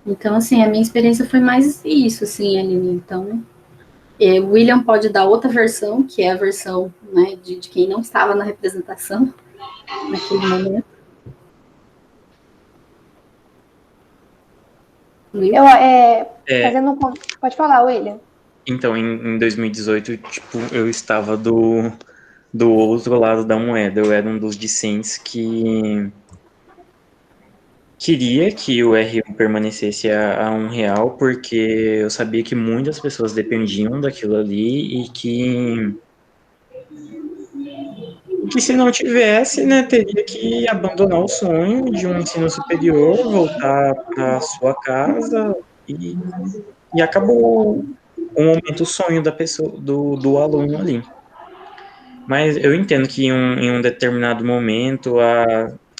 Então, assim, a minha experiência foi mais isso, assim, Aline. Então, o William pode dar outra versão, que é a versão, né, de quem não estava na representação naquele momento.
Fazendo pode falar, William.
Então, em 2018, tipo, eu estava do outro lado da moeda. Eu era um dos discentes que queria que o RU permanecesse a R$1, porque eu sabia que muitas pessoas dependiam daquilo ali e que se não tivesse, né, teria que abandonar o sonho de um ensino superior, voltar para sua casa e acabou um momento o sonho da pessoa, do aluno ali. Mas eu entendo que em um determinado momento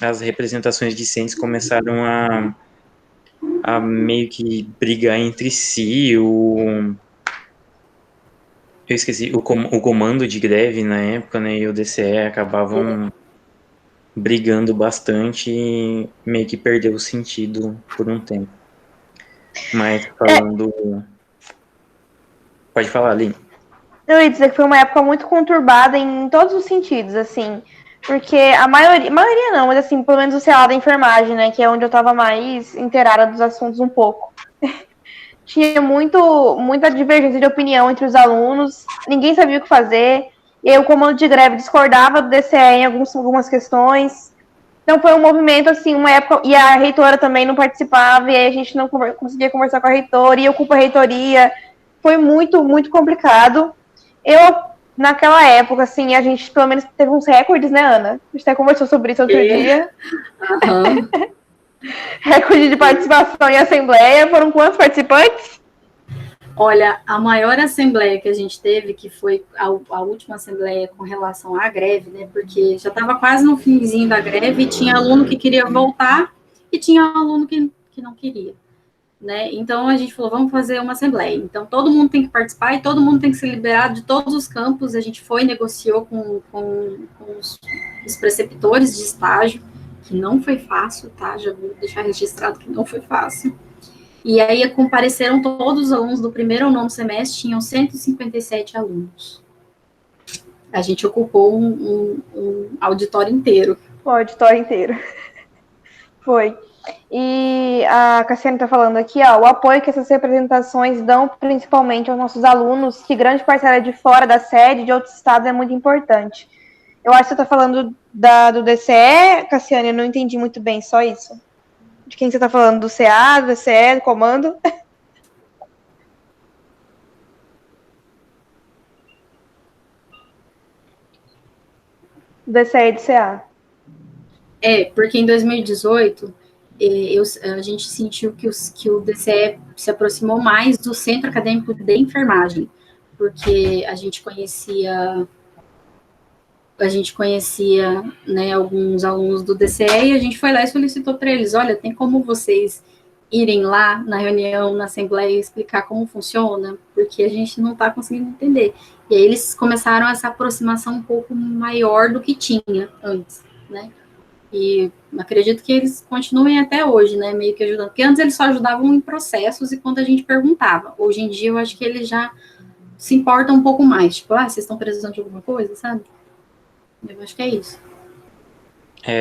as representações discentes começaram a meio que brigar entre si. Eu esqueci, o comando de greve na época, né, e o DCE acabavam brigando bastante e meio que perdeu o sentido por um tempo. Mas falando... Pode falar, Aline.
Eu ia dizer que foi uma época muito conturbada em todos os sentidos, assim, porque a maioria não, mas assim, pelo menos o CA da enfermagem, né, que é onde eu tava mais inteirada dos assuntos um pouco. Tinha muita divergência de opinião entre os alunos, ninguém sabia o que fazer, e aí o comando de greve discordava do DCE em algumas questões. Então foi um movimento, assim, uma época, e a reitora também não participava, e aí a gente não conseguia conversar com a reitora, e eu culpo a reitoria. Foi muito, muito complicado. Naquela época, assim, a gente pelo menos teve uns recordes, né, Ana? A gente até conversou sobre isso outro dia.
Uhum.
Recorde de participação em assembleia. Foram quantos participantes?
Olha, a maior assembleia que a gente teve, que foi a última assembleia com relação à greve, né, porque já estava quase no finzinho da greve e tinha aluno que queria voltar e tinha aluno que não queria. Né? Então a gente falou, vamos fazer uma assembleia. Então todo mundo tem que participar e todo mundo tem que ser liberado de todos os campos. A gente foi, negociou com os preceptores de estágio, que não foi fácil, tá? Já vou deixar registrado que não foi fácil. E aí compareceram todos os alunos do primeiro ao nono semestre, tinham 157 alunos. A gente ocupou um auditório inteiro.
O auditório inteiro. Foi. E a Cassiane está falando aqui, ó, o apoio que essas representações dão principalmente aos nossos alunos, que grande parcela é de fora da sede, de outros estados, é muito importante. Eu acho que você está falando do DCE, Cassiane, eu não entendi muito bem, só isso. De quem você está falando? Do CA, do DCE, do comando? Do DCE e do CA.
Porque em 2018... a gente sentiu que o DCE se aproximou mais do Centro Acadêmico de Enfermagem, porque a gente conhecia, né, alguns alunos do DCE e a gente foi lá e solicitou para eles, olha, tem como vocês irem lá na reunião, na assembleia, explicar como funciona, porque a gente não está conseguindo entender. E aí eles começaram essa aproximação um pouco maior do que tinha antes, né? E acredito que eles continuem até hoje, né, meio que ajudando. Porque antes eles só ajudavam em processos e quando a gente perguntava. Hoje em dia eu acho que eles já se importam um pouco mais. Tipo, vocês estão precisando de alguma coisa, sabe? Eu acho que é isso.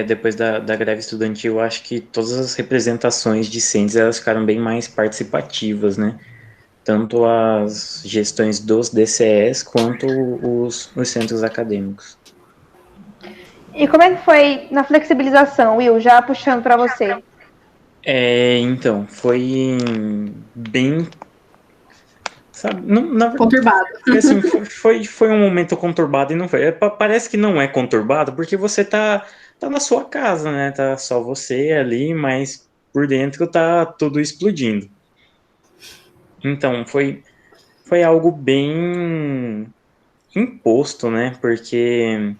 Depois da greve estudantil, eu acho que todas as representações discentes, elas ficaram bem mais participativas, né? Tanto as gestões dos DCEs, quanto os centros acadêmicos.
E como é que foi na flexibilização, Will? Já puxando para você.
Então, foi bem... Sabe,
conturbado.
Assim, foi um momento conturbado e não foi. Parece que não é conturbado, porque você tá na sua casa, né? Tá só você ali, mas por dentro tá tudo explodindo. Então, foi algo bem imposto, né? Porque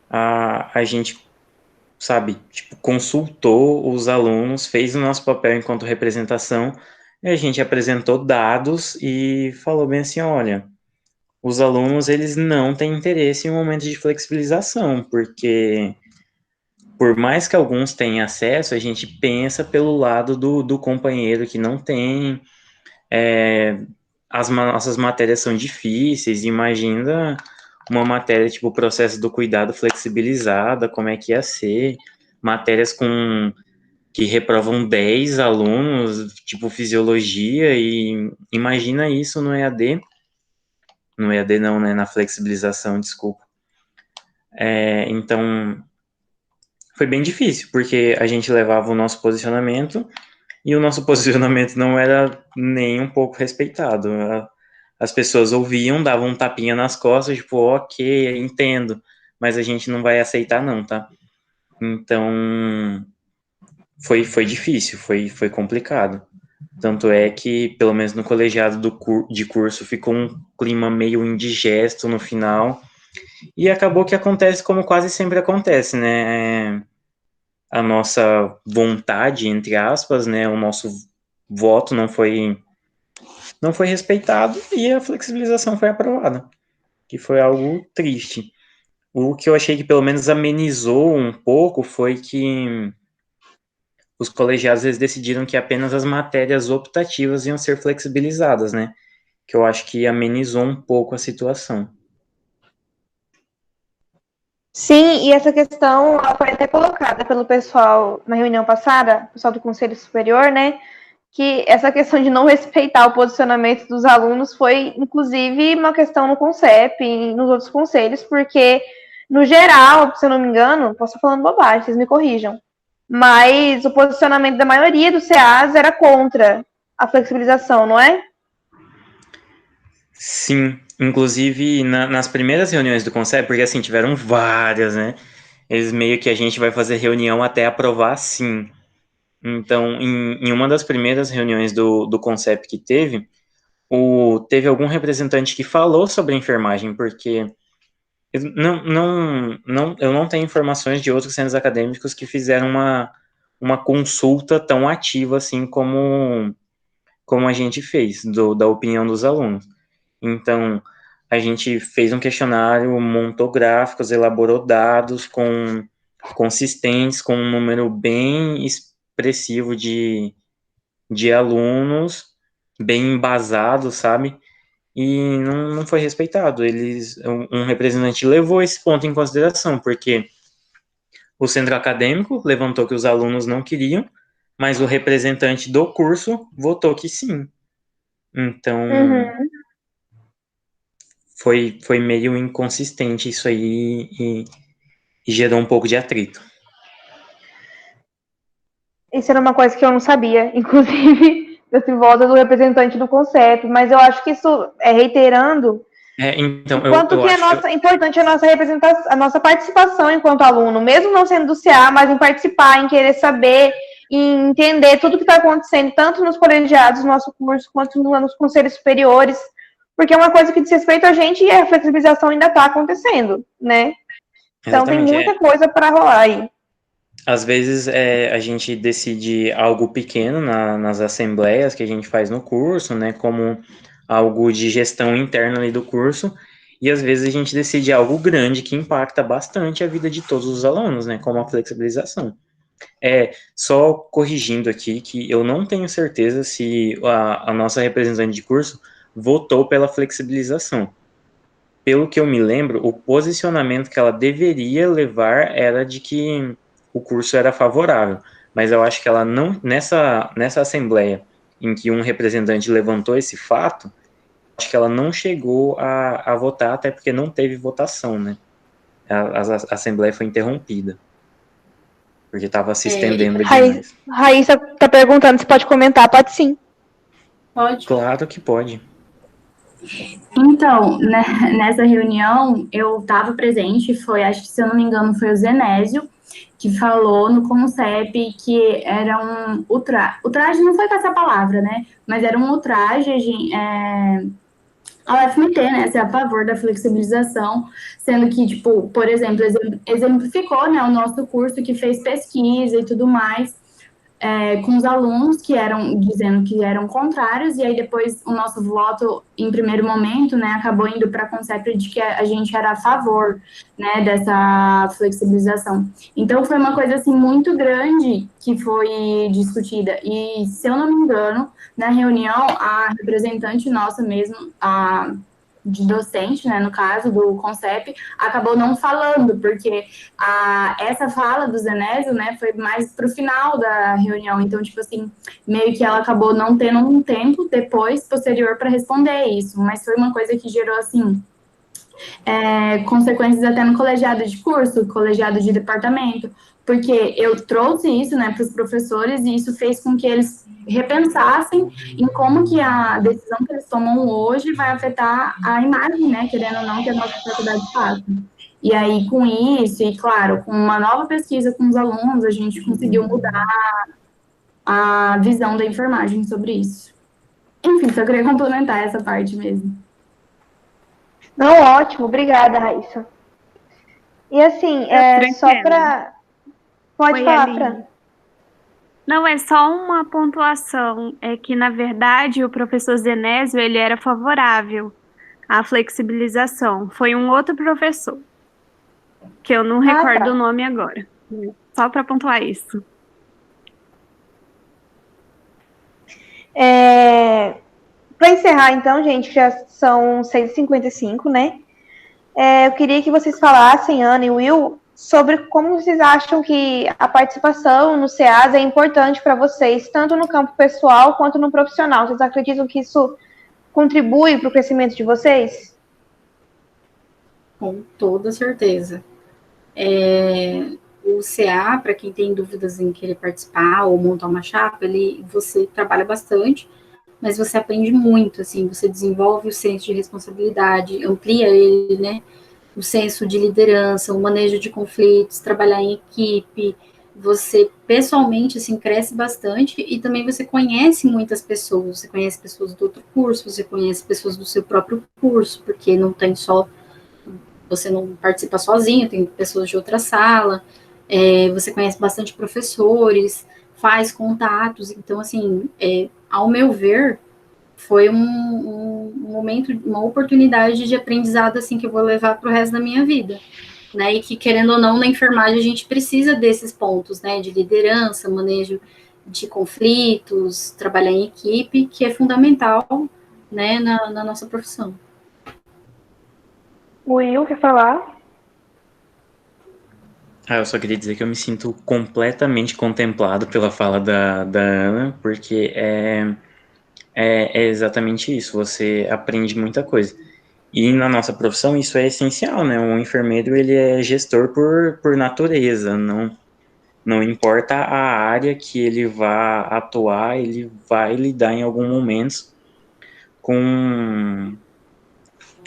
a gente, sabe, tipo, consultou os alunos, fez o nosso papel enquanto representação, e a gente apresentou dados e falou bem assim, olha, os alunos, eles não têm interesse em um momento de flexibilização, porque por mais que alguns tenham acesso, a gente pensa pelo lado do companheiro que não tem, as nossas matérias são difíceis, imagina uma matéria tipo o processo do cuidado flexibilizada, como é que ia ser, matérias que reprovam 10 alunos, tipo fisiologia, e imagina isso no EAD não, né, na flexibilização, desculpa. Então, foi bem difícil, porque a gente levava o nosso posicionamento, e o nosso posicionamento não era nem um pouco respeitado. As pessoas ouviam, davam um tapinha nas costas, tipo, ok, entendo, mas a gente não vai aceitar não, tá? Então, foi difícil, foi complicado. Tanto é que, pelo menos no colegiado de curso, ficou um clima meio indigesto no final, e acabou que acontece como quase sempre acontece, né? A nossa vontade, entre aspas, né? O nosso voto não foi respeitado e a flexibilização foi aprovada, que foi algo triste. O que eu achei que pelo menos amenizou um pouco foi que os colegiados eles decidiram que apenas as matérias optativas iam ser flexibilizadas, né? Que eu acho que amenizou um pouco a situação.
Sim, e essa questão ela foi até colocada pelo pessoal na reunião passada, pessoal do Conselho Superior, né? Que essa questão de não respeitar o posicionamento dos alunos foi, inclusive, uma questão no CONCEP e nos outros conselhos, porque, no geral, se eu não me engano, posso estar falando bobagem, vocês me corrijam, mas o posicionamento da maioria dos CAs era contra a flexibilização, não é?
Sim, inclusive nas primeiras reuniões do Conselho, porque assim, tiveram várias, né? Eles meio que a gente vai fazer reunião até aprovar sim. Então, em uma das primeiras reuniões do CONCEP que teve algum representante que falou sobre a enfermagem, porque eu não tenho informações de outros centros acadêmicos que fizeram uma consulta tão ativa assim como a gente fez, da opinião dos alunos. Então, a gente fez um questionário, montou gráficos, elaborou dados consistentes, com um número bem expressivo de alunos, bem embasado, sabe? E não foi respeitado. Um representante levou esse ponto em consideração, porque o centro acadêmico levantou que os alunos não queriam, mas o representante do curso votou que sim. Então, foi meio inconsistente isso aí e gerou um pouco de atrito.
Isso era uma coisa que eu não sabia, inclusive, desse voto do representante do CONCEP, mas eu acho que isso é reiterando
Então,
o quanto
eu
que
acho
é importante a nossa representação, a nossa participação enquanto aluno, mesmo não sendo do CA, mas em participar, em querer saber, em entender tudo que está acontecendo, tanto nos colegiados do nosso curso, quanto nos conselhos superiores, porque é uma coisa que diz respeito a gente e a flexibilização ainda está acontecendo, né? Então tem muita coisa para rolar aí.
Às vezes a gente decide algo pequeno nas assembleias que a gente faz no curso, né, como algo de gestão interna ali do curso, e às vezes a gente decide algo grande que impacta bastante a vida de todos os alunos, né, como a flexibilização. Só corrigindo aqui que eu não tenho certeza se a nossa representante de curso votou pela flexibilização. Pelo que eu me lembro, o posicionamento que ela deveria levar era de que o curso era favorável, mas eu acho que ela não, nessa assembleia em que um representante levantou esse fato, acho que ela não chegou a votar, até porque não teve votação, né? A assembleia foi interrompida, porque estava se estendendo demais.
Raíssa tá perguntando se pode comentar, pode sim.
Pode.
Claro que pode.
Então, né, nessa reunião, eu estava presente, acho que, se eu não me engano, foi o Zenésio, que falou no CONCEP que era um ultraje, não foi com essa palavra, né, mas era um ultraje, a UFMT, né, ser a favor da flexibilização, sendo que, tipo, por exemplo, exemplificou, né, o nosso curso que fez pesquisa e tudo mais, com os alunos que eram dizendo que eram contrários, e aí depois o nosso voto, em primeiro momento, né, acabou indo para a CONCEP de que a gente era a favor, né, dessa flexibilização. Então, foi uma coisa, assim, muito grande que foi discutida, e, se eu não me engano, na reunião, a representante nossa mesmo, de docente, né, no caso do CONCEP, acabou não falando, porque essa fala do Zenésio, né, foi mais para o final da reunião, então, tipo assim, meio que ela acabou não tendo um tempo depois, posterior, para responder isso, mas foi uma coisa que gerou, assim, consequências até no colegiado de curso, colegiado de departamento, porque eu trouxe isso, né, para os professores, e isso fez com que eles repensassem em como que a decisão que eles tomam hoje vai afetar a imagem, né, querendo ou não, que a nossa faculdade passa. E aí, com isso, e claro, com uma nova pesquisa com os alunos, a gente conseguiu mudar a visão da enfermagem sobre isso. Enfim, só queria complementar essa parte mesmo.
Não, ótimo, obrigada, Raíssa. E assim, só para... Pode falar, Fran.
Não, é só uma pontuação, é que, na verdade, o professor Zenésio, ele era favorável à flexibilização. Foi um outro professor, que eu não recordo o nome agora. Só para pontuar isso.
Para encerrar, então, gente, já são 6h55, né? Eu queria que vocês falassem, Ana e Will, sobre como vocês acham que a participação no SEAS é importante para vocês, tanto no campo pessoal quanto no profissional. Vocês acreditam que isso contribui para o crescimento de vocês?
Com toda certeza. O CA, para quem tem dúvidas em querer participar ou montar uma chapa, você trabalha bastante, mas você aprende muito, assim, você desenvolve o senso de responsabilidade, amplia ele, né, o senso de liderança, o manejo de conflitos, trabalhar em equipe, você pessoalmente, assim, cresce bastante, e também você conhece muitas pessoas, você conhece pessoas do outro curso, você conhece pessoas do seu próprio curso, porque não tem só, você não participa sozinho, tem pessoas de outra sala, você conhece bastante professores, faz contatos, então, assim, ao meu ver, foi um momento, uma oportunidade de aprendizado, assim, que eu vou levar para o resto da minha vida, né, e que, querendo ou não, na enfermagem a gente precisa desses pontos, né, de liderança, manejo de conflitos, trabalhar em equipe, que é fundamental, né, na nossa profissão.
Will, quer falar?
Eu só queria dizer que eu me sinto completamente contemplado pela fala da Ana, porque é exatamente isso, você aprende muita coisa. E na nossa profissão isso é essencial, né? Um enfermeiro, ele é gestor por natureza, não importa a área que ele vá atuar, ele vai lidar em algum momento com,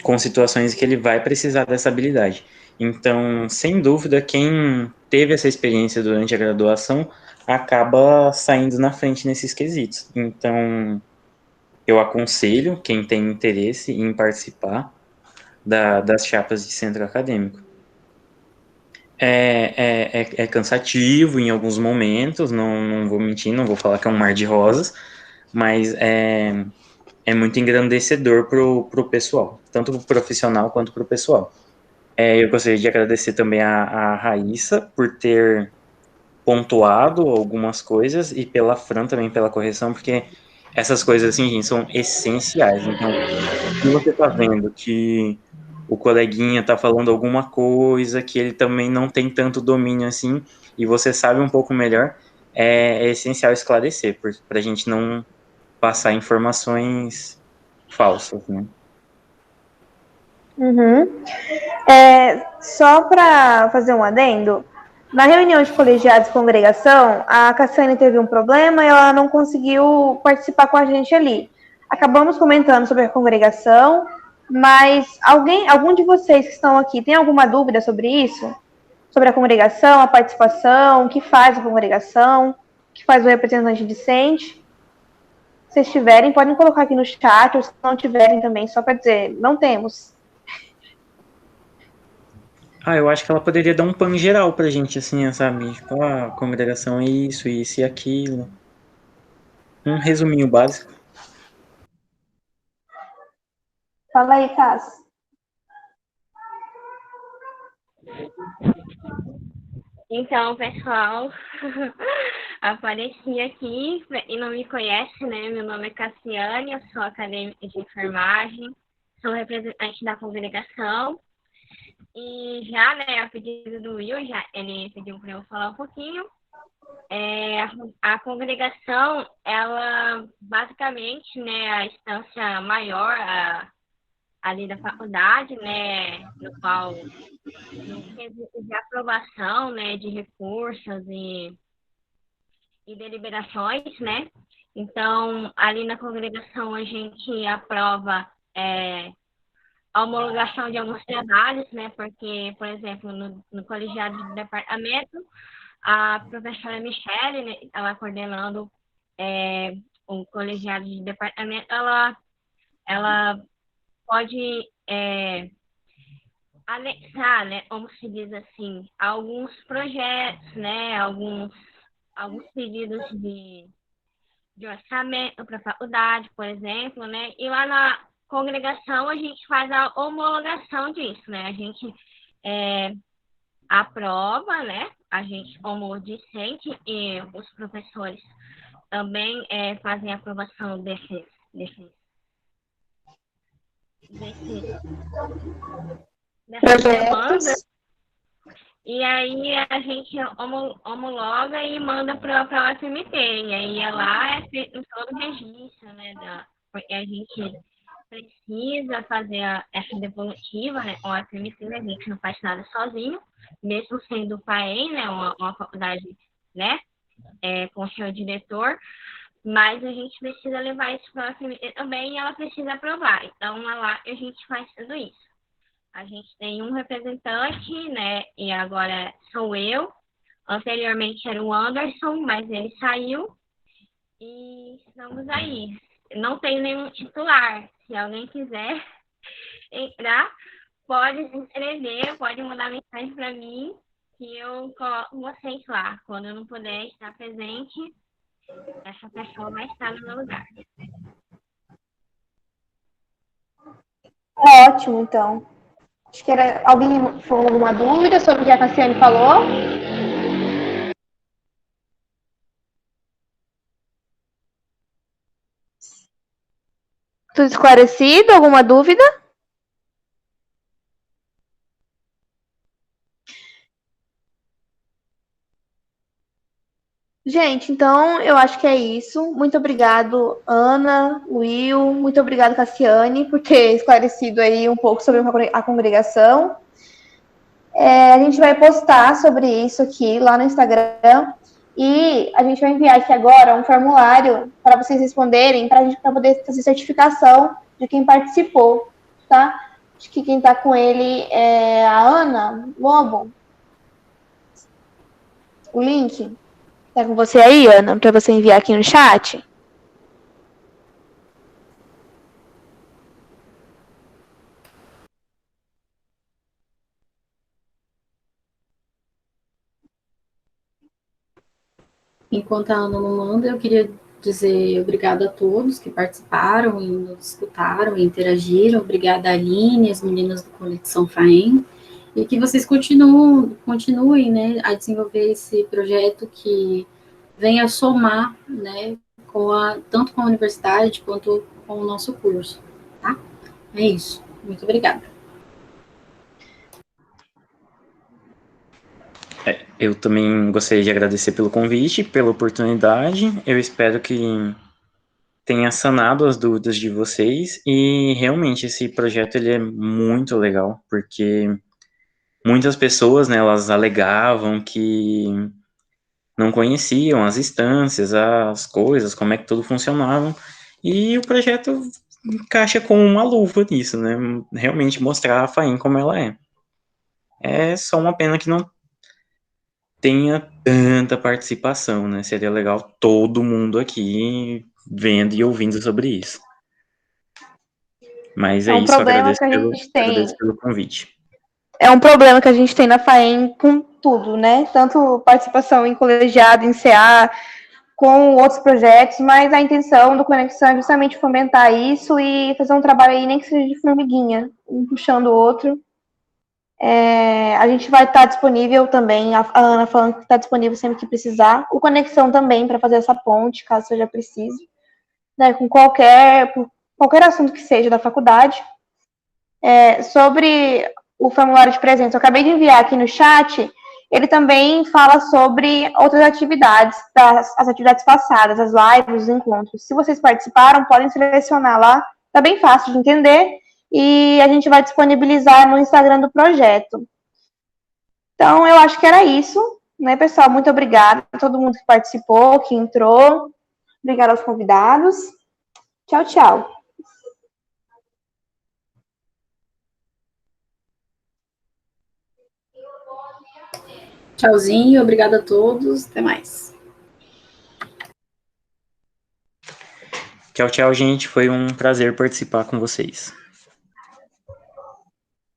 com situações que ele vai precisar dessa habilidade. Então, sem dúvida, quem teve essa experiência durante a graduação acaba saindo na frente nesses quesitos. Então, eu aconselho quem tem interesse em participar das chapas de centro acadêmico. É cansativo em alguns momentos, não vou mentir, não vou falar que é um mar de rosas, mas é muito engrandecedor pro pessoal, tanto pro profissional quanto pro pessoal. Eu gostaria de agradecer também a Raíssa por ter pontuado algumas coisas e pela Fran também pela correção, porque essas coisas, assim, gente, são essenciais. Então, se você tá vendo que o coleguinha tá falando alguma coisa que ele também não tem tanto domínio assim, e você sabe um pouco melhor, é essencial esclarecer, para a gente não passar informações falsas, né?
Uhum. Só para fazer um adendo, na reunião de colegiados e congregação, a Cassiane teve um problema e ela não conseguiu participar com a gente ali. Acabamos comentando sobre a congregação, mas algum de vocês que estão aqui tem alguma dúvida sobre isso? Sobre a congregação, a participação, o que faz a congregação, o que faz o representante discente? Se vocês tiverem, podem colocar aqui no chat, ou se não tiverem também, só para dizer, não temos.
Eu acho que ela poderia dar um pano geral pra gente, assim, sabe? Tipo, a congregação é isso e aquilo. Um resuminho básico.
Fala aí, Cass.
Então, pessoal, apareci aqui e não me conhece, né? Meu nome é Cassiane, eu sou acadêmica de enfermagem, sou representante da congregação. E já, né, a pedido do Will, ele pediu para eu falar um pouquinho. A congregação, ela basicamente, né, a instância maior ali da faculdade, né, no qual no quesito de aprovação, né, de recursos e deliberações, né? Então, ali na congregação a gente aprova a homologação de alguns trabalhos, né? Porque, por exemplo, no colegiado de departamento, a professora Michele, né, ela coordenando o colegiado de departamento, ela pode anexar, né, como se diz assim, alguns projetos, né, alguns pedidos de orçamento para a faculdade, por exemplo, né, e lá na congregação a gente faz a homologação disso, né, a gente aprova, né, a gente homologicente e os professores também fazem a aprovação dessas demandas. E aí a gente homologa e manda para a UFMT. E aí lá é feito todo o registro, né? Porque a gente precisa fazer essa devolutiva, né? Com a UFMT, a gente não faz nada sozinho, mesmo sendo o PAEM, né? Uma faculdade, né? Com o seu diretor. Mas a gente precisa levar isso para a UFMT também e ela precisa aprovar. Então lá a gente faz tudo isso. A gente tem um representante, né? E agora sou eu. Anteriormente era o Anderson, mas ele saiu. E estamos aí. Não tenho nenhum titular. Se alguém quiser entrar, pode se inscrever, pode mandar mensagem para mim. que eu coloco vocês lá. Quando eu não puder estar presente, essa pessoa vai estar no meu lugar.
Ótimo, então. Acho que era. Alguém falou alguma dúvida sobre o que a Cassiane falou? Tudo esclarecido? Alguma dúvida? Gente, então eu acho que é isso. Muito obrigado, Ana, Will, muito obrigado, Cassiane, por ter esclarecido aí um pouco sobre a congregação. A gente vai postar sobre isso aqui lá no Instagram e a gente vai enviar aqui agora um formulário para vocês responderem, para a gente poder fazer certificação de quem participou, tá? Acho que quem está com ele é a Ana Lobo. O link tá com você aí, Ana, para você enviar aqui no chat.
Enquanto a Ana não manda, eu queria dizer obrigado a todos que participaram e nos escutaram e interagiram. Obrigada, Aline, as meninas do Conexão FAEM. E que vocês continuem, né, a desenvolver esse projeto que venha somar, né, tanto com a universidade quanto com o nosso curso, tá? É isso. Muito obrigada.
Eu também gostaria de agradecer pelo convite, pela oportunidade. Eu espero que tenha sanado as dúvidas de vocês e realmente esse projeto ele é muito legal, porque muitas pessoas, né, elas alegavam que não conheciam as instâncias, as coisas, como é que tudo funcionava, e o projeto encaixa com uma luva nisso, né, realmente mostrar a FAEM como ela é. É só uma pena que não tenha tanta participação, né, seria legal todo mundo aqui vendo e ouvindo sobre isso. Mas é
um
isso,
problema que a gente tem.
agradeço pelo convite.
É um problema que a gente tem na FAEM com tudo, né? Tanto participação em colegiado, em CA, com outros projetos, mas a intenção do Conexão é justamente fomentar isso e fazer um trabalho aí, nem que seja de formiguinha, um puxando o outro. A gente vai estar disponível também, a Ana falando que está disponível sempre que precisar. O Conexão também, para fazer essa ponte, caso seja preciso, né? Com qualquer assunto que seja da faculdade. Sobre o formulário de presença, eu acabei de enviar aqui no chat, ele também fala sobre outras atividades, as atividades passadas, as lives, os encontros. Se vocês participaram, podem selecionar lá, tá bem fácil de entender, e a gente vai disponibilizar no Instagram do projeto. Então, eu acho que era isso, né, pessoal? Muito obrigada a todo mundo que participou, que entrou. Obrigada aos convidados. Tchau, tchau.
Tchauzinho, obrigada a todos, até mais.
Tchau, tchau, gente. Foi um prazer participar com vocês.